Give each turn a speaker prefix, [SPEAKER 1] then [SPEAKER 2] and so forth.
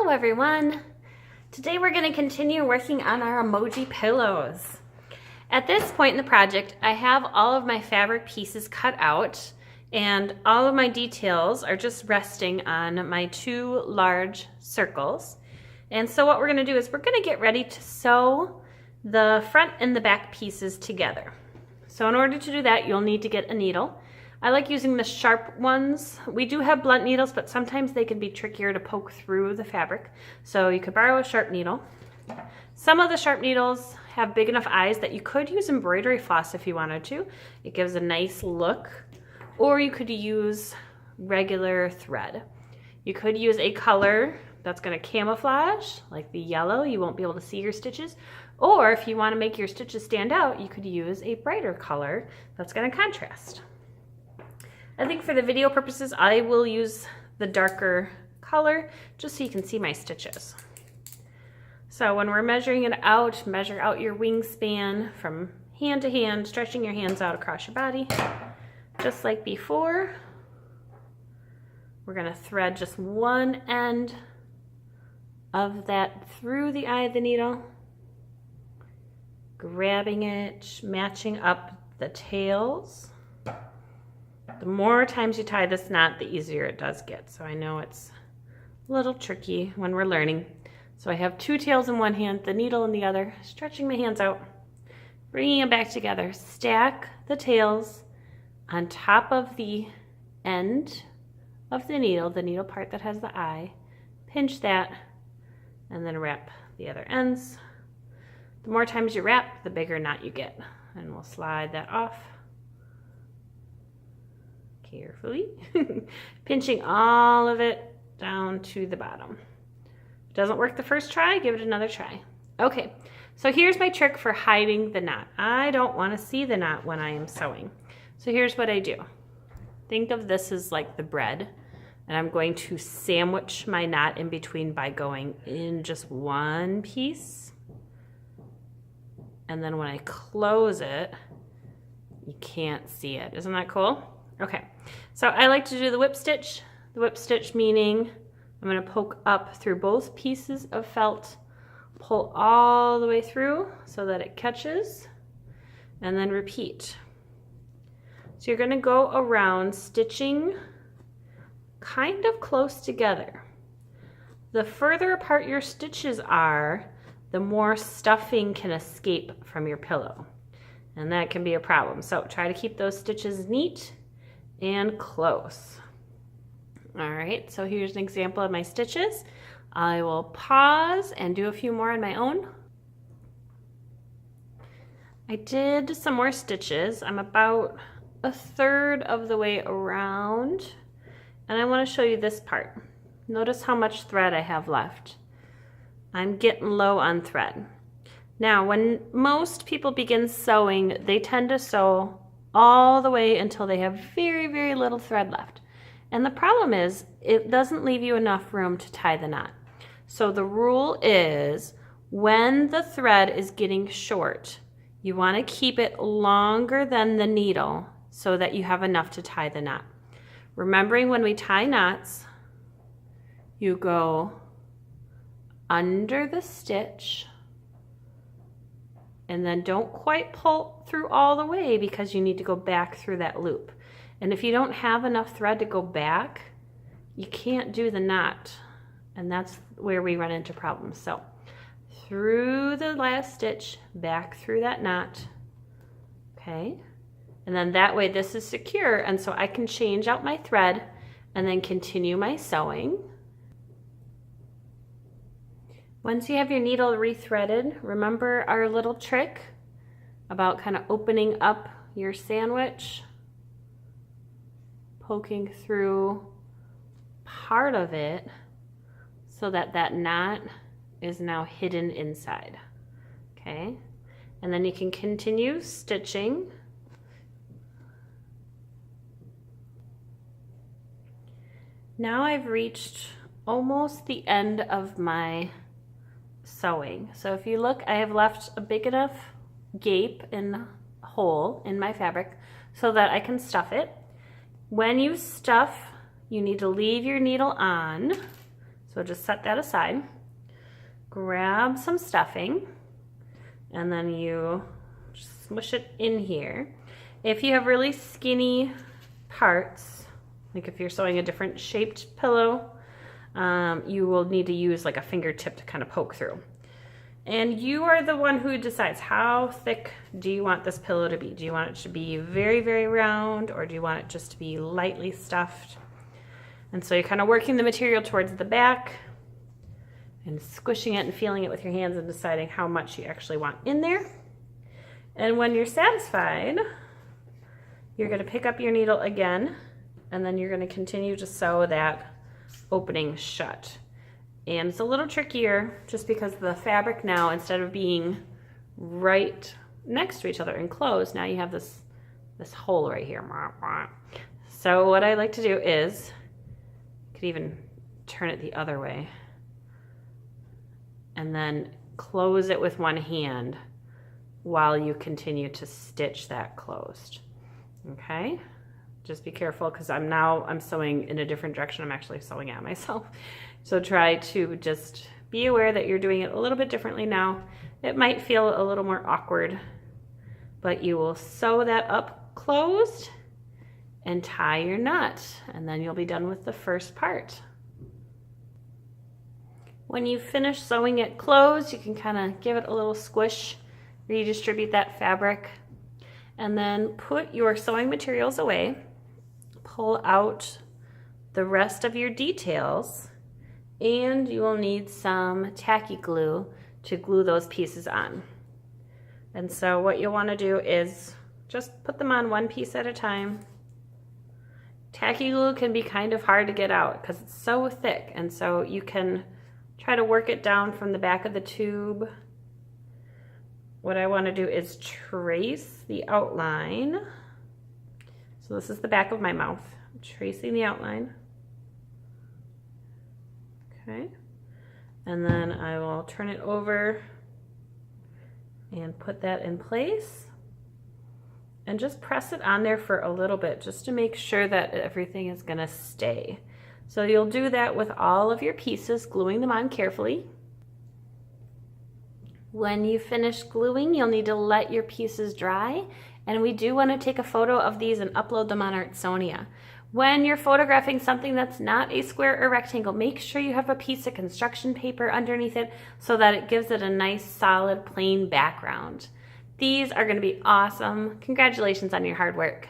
[SPEAKER 1] Hello everyone! Today we're going to continue working on our emoji pillows. At this point in the project, I have all of my fabric pieces cut out and all of my details are just resting on my two large circles. And so what we're going to do is we're going to get ready to sew the front and the back pieces together. So in order to do that, you'll need to get a needle. I like using the sharp ones. We do have blunt needles, but sometimes they can be trickier to poke through the fabric. So you could borrow a sharp needle. Some of the sharp needles have big enough eyes that you could use embroidery floss if you wanted to. It gives a nice look. Or you could use regular thread. You could use a color that's going to camouflage, like the yellow. You won't be able to see your stitches. Or if you want to make your stitches stand out, you could use a brighter color that's going to contrast. I think for the video purposes, I will use the darker color just so you can see my stitches. So when we're measuring it out, measure out your wingspan from hand to hand, stretching your hands out across your body. Just like before, we're going to thread just one end of that through the eye of the needle, grabbing it, matching up the tails. The more times you tie this knot, the easier it does get. So I know it's a little tricky when we're learning. So I have two tails in one hand, the needle in the other, stretching my hands out, bringing them back together. Stack the tails on top of the end of the needle part that has the eye. Pinch that, and then wrap the other ends. The more times you wrap, the bigger knot you get. And we'll slide that off. Carefully, pinching all of it down to the bottom. If it doesn't work the first try, give it another try. Okay, so here's my trick for hiding the knot. I don't want to see the knot when I am sewing. So here's what I do. Think of this as like the bread, and I'm going to sandwich my knot in between by going in just one piece. And then when I close it, you can't see it. Isn't that cool? Okay, so I like to do the whip stitch. The whip stitch meaning I'm going to poke up through both pieces of felt, pull all the way through so that it catches, and then repeat. So you're going to go around stitching kind of close together. The further apart your stitches are, the more stuffing can escape from your pillow, and that can be a problem. So try to keep those stitches neat and close. All right, so here's an example of my stitches. I will pause and do a few more on my own. I did some more stitches. I'm about a third of the way around, and I want to show you this part. Notice how much thread I have left. I'm getting low on thread. Now, when most people begin sewing, they tend to sew all the way until they have very, very little thread left. And the problem is, it doesn't leave you enough room to tie the knot. So the rule is, when the thread is getting short, you want to keep it longer than the needle so that you have enough to tie the knot. Remembering when we tie knots, you go under the stitch, and then don't quite pull through all the way because you need to go back through that loop. And if you don't have enough thread to go back, you can't do the knot. And that's where we run into problems. So through the last stitch, back through that knot, okay? And then that way this is secure, and so I can change out my thread and then continue my sewing. Once you have your needle rethreaded, remember our little trick about kind of opening up your sandwich, poking through part of it so that that knot is now hidden inside, okay? And then you can continue stitching. Now I've reached almost the end of my sewing. So if you look, I have left a big enough gape and hole in my fabric so that I can stuff it. When you stuff, you need to leave your needle on. So So just set that aside. Grab some stuffing, and then you smush it in here. If you have really skinny parts, like if you're sewing a different shaped pillow, you will need to use like a fingertip to kind of poke through. And you are the one who decides how thick do you want this pillow to be. Do you want it to be very, very round, or do you want it just to be lightly stuffed? And so you're kind of working the material towards the back and squishing it and feeling it with your hands and deciding how much you actually want in there. And when you're satisfied, you're going to pick up your needle again, and then you're going to continue to sew that opening shut. And it's a little trickier just because the fabric now, instead of being right next to each other and closed, now you have this hole right here. So what I like to do is, you could even turn it the other way, and then close it with one hand while you continue to stitch that closed. Okay? Just be careful, because I'm sewing in a different direction. I'm actually sewing at myself. So try to just be aware that you're doing it a little bit differently now. It might feel a little more awkward, but you will sew that up closed and tie your knot, and then you'll be done with the first part. When you finish sewing it closed, you can kind of give it a little squish, redistribute that fabric, and then put your sewing materials away. Pull out the rest of your details, and you will need some tacky glue to glue those pieces on. And so what you'll want to do is just put them on one piece at a time. Tacky glue can be kind of hard to get out because it's so thick, and so you can try to work it down from the back of the tube. What I want to do is trace the outline. So this is the back of my mouth. I'm tracing the outline. Okay. And then I will turn it over and put that in place. And just press it on there for a little bit just to make sure that everything is going to stay. So you'll do that with all of your pieces, gluing them on carefully. When you finish gluing, you'll need to let your pieces dry, and we do want to take a photo of these and upload them on Artsonia. When you're photographing something that's not a square or rectangle, make sure you have a piece of construction paper underneath it so that it gives it a nice, solid, plain background. These are going to be awesome. Congratulations on your hard work.